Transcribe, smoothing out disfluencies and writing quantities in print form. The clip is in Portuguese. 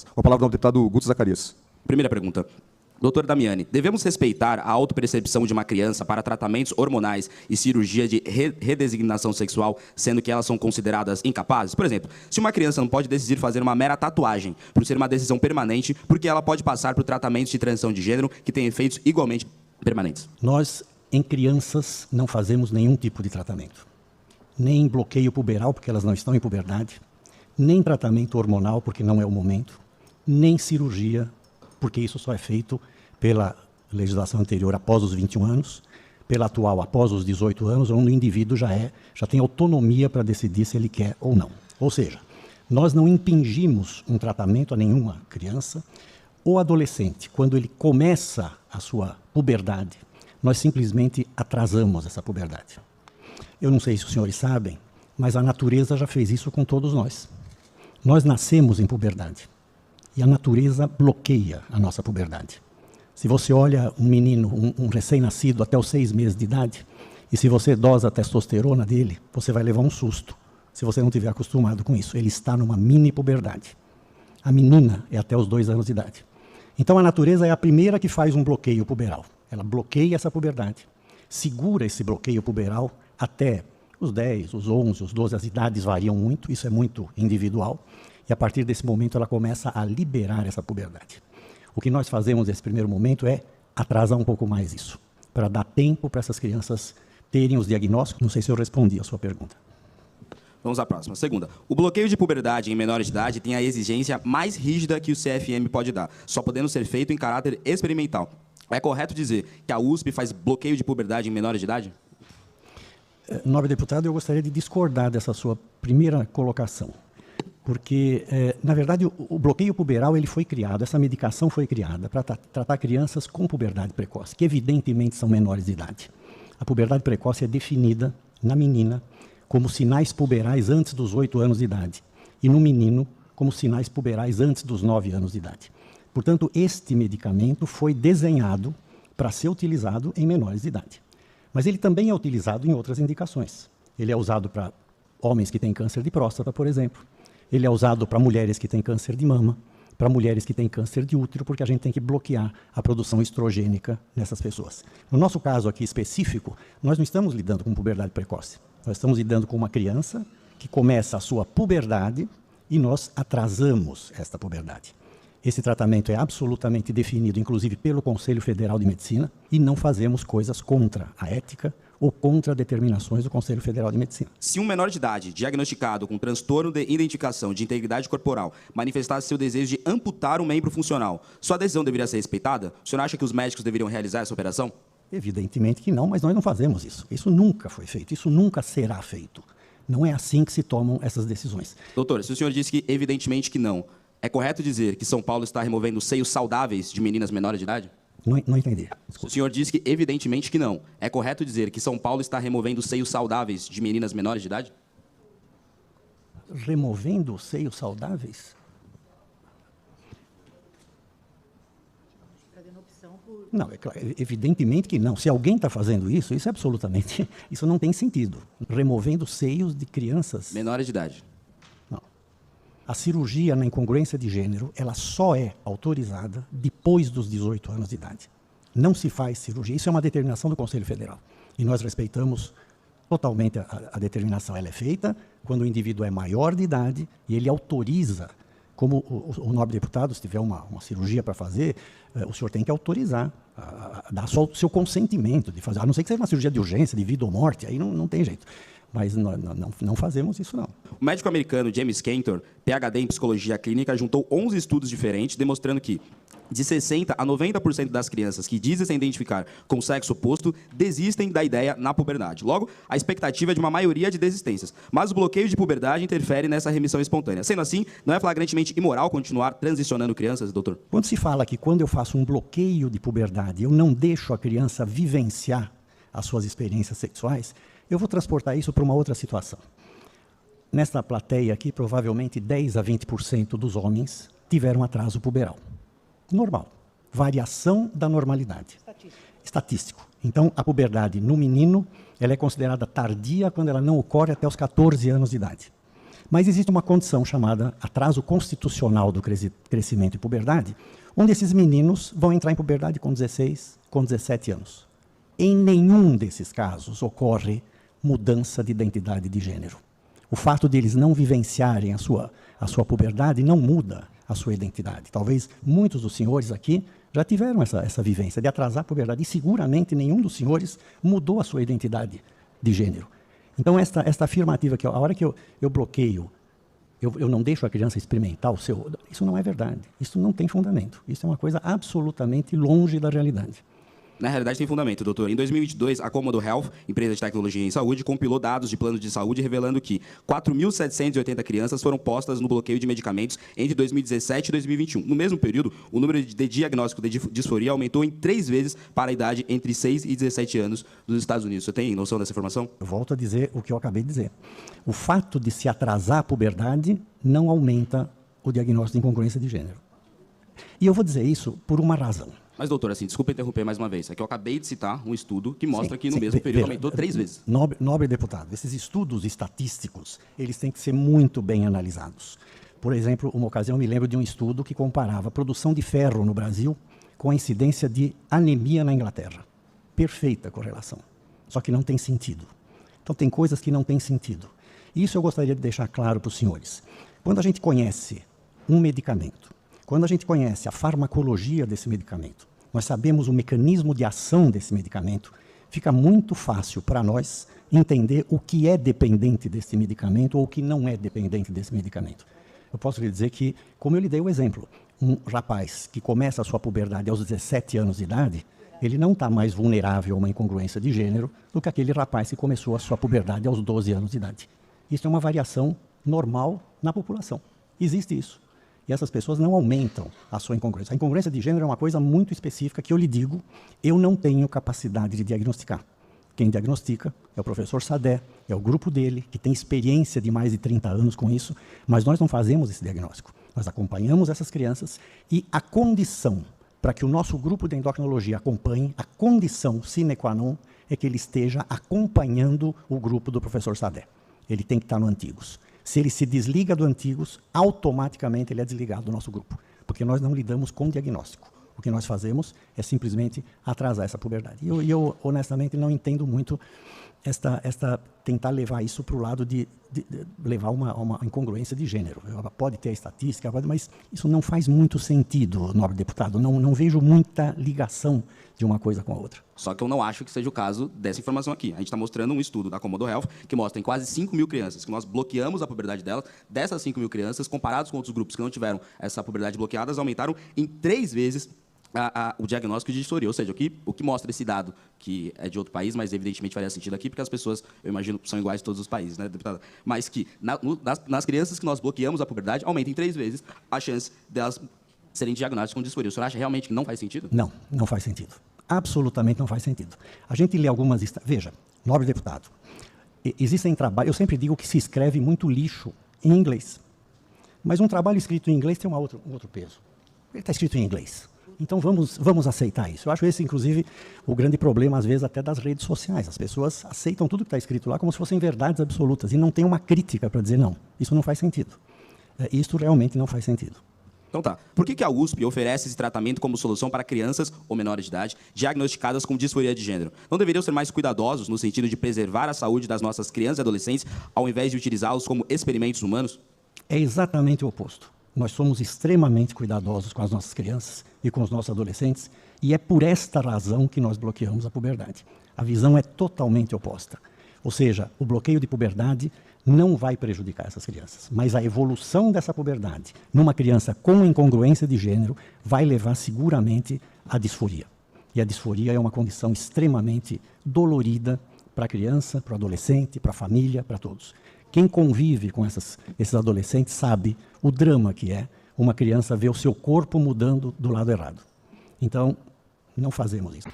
Com a palavra ao deputado Guto Zacarias. Primeira pergunta. Doutor Damiani, devemos respeitar a autopercepção de uma criança para tratamentos hormonais e cirurgia de redesignação sexual, sendo que elas são consideradas incapazes? Por exemplo, se uma criança não pode decidir fazer uma mera tatuagem, por ser uma decisão permanente, porque ela pode passar por tratamentos de transição de gênero que têm efeitos igualmente permanentes? Nós, em crianças, não fazemos nenhum tipo de tratamento. Nem bloqueio puberal, porque elas não estão em puberdade, nem tratamento hormonal, porque não é o momento, nem cirurgia, porque isso só é feito pela legislação anterior após os 21 anos, pela atual após os 18 anos, onde o indivíduo já tem autonomia para decidir se ele quer ou não. Ou seja, nós não impingimos um tratamento a nenhuma criança ou adolescente. Quando ele começa a sua puberdade, nós simplesmente atrasamos essa puberdade. Eu não sei se os senhores sabem, mas a natureza já fez isso com todos nós. Nós nascemos em puberdade. E a natureza bloqueia a nossa puberdade. Se você olha um menino, um recém-nascido até os 6 meses de idade, e se você dosa a testosterona dele, você vai levar um susto, se você não estiver acostumado com isso. Ele está numa mini puberdade. A menina é até os 2 anos de idade. Então a natureza é a primeira que faz um bloqueio puberal. Ela bloqueia essa puberdade, segura esse bloqueio puberal até os 10, os 11, os 12, as idades variam muito, isso é muito individual. E a partir desse momento ela começa a liberar essa puberdade. O que nós fazemos nesse primeiro momento é atrasar um pouco mais isso, para dar tempo para essas crianças terem os diagnósticos. Não sei se eu respondi a sua pergunta. Vamos à próxima. Segunda. O bloqueio de puberdade em menores de idade tem a exigência mais rígida que o CFM pode dar, só podendo ser feito em caráter experimental. É correto dizer que a USP faz bloqueio de puberdade em menores de idade? Nobre deputado, eu gostaria de discordar dessa sua primeira colocação. Porque, na verdade, o bloqueio puberal ele foi criado, essa medicação foi criada para tratar crianças com puberdade precoce, que evidentemente são menores de idade. A puberdade precoce é definida na menina como sinais puberais antes dos 8 anos de idade e no menino como sinais puberais antes dos 9 anos de idade. Portanto, este medicamento foi desenhado para ser utilizado em menores de idade. Mas ele também é utilizado em outras indicações. Ele é usado para homens que têm câncer de próstata, por exemplo. Ele é usado para mulheres que têm câncer de mama, para mulheres que têm câncer de útero, porque a gente tem que bloquear a produção estrogênica nessas pessoas. No nosso caso aqui específico, nós não estamos lidando com puberdade precoce. Nós estamos lidando com uma criança que começa a sua puberdade e nós atrasamos esta puberdade. Esse tratamento é absolutamente definido, inclusive, pelo Conselho Federal de Medicina, e não fazemos coisas contra a ética ou contra determinações do Conselho Federal de Medicina. Se um menor de idade, diagnosticado com transtorno de identificação de integridade corporal, manifestasse seu desejo de amputar um membro funcional, sua decisão deveria ser respeitada? O senhor acha que os médicos deveriam realizar essa operação? Evidentemente que não, mas nós não fazemos isso. Isso nunca foi feito, isso nunca será feito. Não é assim que se tomam essas decisões. Doutor, se o senhor disse que evidentemente que não, é correto dizer que São Paulo está removendo seios saudáveis de meninas menores de idade? Não entendi. Desculpa. O senhor disse que evidentemente que não. É correto dizer que São Paulo está removendo seios saudáveis de meninas menores de idade? Removendo seios saudáveis? Não, é claro, evidentemente que não. Se alguém está fazendo isso, isso é absolutamente... Isso não tem sentido. Removendo seios de crianças... Menores de idade. Não. A cirurgia na incongruência de gênero, ela só é autorizada depois dos 18 anos de idade. Não se faz cirurgia. Isso é uma determinação do Conselho Federal. E nós respeitamos totalmente a determinação. Ela é feita quando o indivíduo é maior de idade e ele autoriza. Como o nobre deputado, se tiver uma cirurgia para fazer, o senhor tem que autorizar, dar só o seu consentimento de fazer. A não ser que seja uma cirurgia de urgência, de vida ou morte, aí não tem jeito. Mas não fazemos isso, não. O médico americano James Cantor, PhD em psicologia clínica, juntou 11 estudos diferentes demonstrando que de 60% a 90% das crianças que dizem se identificar com o sexo oposto desistem da ideia na puberdade. Logo, a expectativa é de uma maioria de desistências. Mas o bloqueio de puberdade interfere nessa remissão espontânea. Sendo assim, não é flagrantemente imoral continuar transicionando crianças, doutor? Quando se fala que quando eu faço um bloqueio de puberdade, eu não deixo a criança vivenciar as suas experiências sexuais, eu vou transportar isso para uma outra situação. Nesta plateia aqui, provavelmente 10% a 20% dos homens tiveram atraso puberal. Normal. Variação da normalidade. Estatístico. Então, a puberdade no menino, ela é considerada tardia quando ela não ocorre até os 14 anos de idade. Mas existe uma condição chamada atraso constitucional do crescimento e puberdade, onde esses meninos vão entrar em puberdade com 16, com 17 anos. Em nenhum desses casos ocorre mudança de identidade de gênero. O fato de eles não vivenciarem a sua puberdade não muda a sua identidade. Talvez muitos dos senhores aqui já tiveram essa vivência de atrasar a puberdade, e seguramente nenhum dos senhores mudou a sua identidade de gênero. Então, esta afirmativa que a hora que eu bloqueio, eu não deixo a criança experimentar o seu... Isso não é verdade. Isso não tem fundamento. Isso é uma coisa absolutamente longe da realidade. Na realidade, tem fundamento, doutor. Em 2022, a Comodo Health, empresa de tecnologia em saúde, compilou dados de planos de saúde revelando que 4.780 crianças foram postas no bloqueio de medicamentos entre 2017 e 2021. No mesmo período, o número de diagnóstico de disforia aumentou em 3 vezes para a idade entre 6 e 17 anos dos Estados Unidos. Você tem noção dessa informação? Eu volto a dizer o que eu acabei de dizer. O fato de se atrasar a puberdade não aumenta o diagnóstico de incongruência de gênero. E eu vou dizer isso por uma razão. Mas, doutor, assim, desculpa interromper mais uma vez. É que eu acabei de citar um estudo que mostra que no mesmo período aumentou 3 vezes. Nobre deputado, esses estudos estatísticos, eles têm que ser muito bem analisados. Por exemplo, uma ocasião eu me lembro de um estudo que comparava a produção de ferro no Brasil com a incidência de anemia na Inglaterra. Perfeita correlação. Só que não tem sentido. Então, tem coisas que não têm sentido. Isso eu gostaria de deixar claro para os senhores. Quando a gente conhece um medicamento, quando a gente conhece a farmacologia desse medicamento, nós sabemos o mecanismo de ação desse medicamento, fica muito fácil para nós entender o que é dependente desse medicamento ou o que não é dependente desse medicamento. Eu posso lhe dizer que, como eu lhe dei o exemplo, um rapaz que começa a sua puberdade aos 17 anos de idade, ele não está mais vulnerável a uma incongruência de gênero do que aquele rapaz que começou a sua puberdade aos 12 anos de idade. Isso é uma variação normal na população. Existe isso. E essas pessoas não aumentam a sua incongruência. A incongruência de gênero é uma coisa muito específica que eu lhe digo, eu não tenho capacidade de diagnosticar. Quem diagnostica é o professor Sadé, é o grupo dele, que tem experiência de mais de 30 anos com isso, mas nós não fazemos esse diagnóstico. Nós acompanhamos essas crianças e a condição para que o nosso grupo de endocrinologia acompanhe, a condição sine qua non é que ele esteja acompanhando o grupo do professor Sadé. Ele tem que estar no Antigos. Se ele se desliga do Antigos, automaticamente ele é desligado do nosso grupo, porque nós não lidamos com diagnóstico. O que nós fazemos é simplesmente atrasar essa puberdade. E eu honestamente, não entendo muito tentar levar isso para o lado de levar uma incongruência de gênero. Pode ter a estatística, mas isso não faz muito sentido, nobre deputado. Não vejo muita ligação de uma coisa com a outra. Só que eu não acho que seja o caso dessa informação aqui. A gente está mostrando um estudo da Comodo Health que mostra em quase 5.000 crianças que nós bloqueamos a puberdade delas. Dessas 5.000 crianças, comparados com outros grupos que não tiveram essa puberdade bloqueada, aumentaram em 3 vezes o diagnóstico de disforia. Ou seja, o que mostra esse dado, que é de outro país, mas evidentemente faria sentido aqui, porque as pessoas, eu imagino, são iguais em todos os países, né, deputada? Mas que nas crianças que nós bloqueamos a puberdade, aumenta em 3 vezes a chance delas serem diagnosticadas com disforia. O senhor acha realmente que não faz sentido? Não, não faz sentido. Absolutamente não faz sentido. A gente lê algumas... Veja, nobre deputado, existem trabalhos... Eu sempre digo que se escreve muito lixo em inglês. Mas um trabalho escrito em inglês tem um outro peso. Ele está escrito em inglês. Então, vamos aceitar isso. Eu acho esse, inclusive, o grande problema, às vezes, até das redes sociais. As pessoas aceitam tudo que está escrito lá como se fossem verdades absolutas e não tem uma crítica para dizer, não, isso não faz sentido. Isso realmente não faz sentido. Então tá. Por que a USP oferece esse tratamento como solução para crianças ou menores de idade diagnosticadas com disforia de gênero? Não deveriam ser mais cuidadosos no sentido de preservar a saúde das nossas crianças e adolescentes ao invés de utilizá-los como experimentos humanos? É exatamente o oposto. Nós somos extremamente cuidadosos com as nossas crianças e com os nossos adolescentes, e é por esta razão que nós bloqueamos a puberdade. A visão é totalmente oposta. Ou seja, o bloqueio de puberdade não vai prejudicar essas crianças, mas a evolução dessa puberdade numa criança com incongruência de gênero vai levar seguramente à disforia. E a disforia é uma condição extremamente dolorida para a criança, para o adolescente, para a família, para todos. Quem convive com esses adolescentes sabe o drama que é uma criança ver o seu corpo mudando do lado errado. Então, não fazemos isso.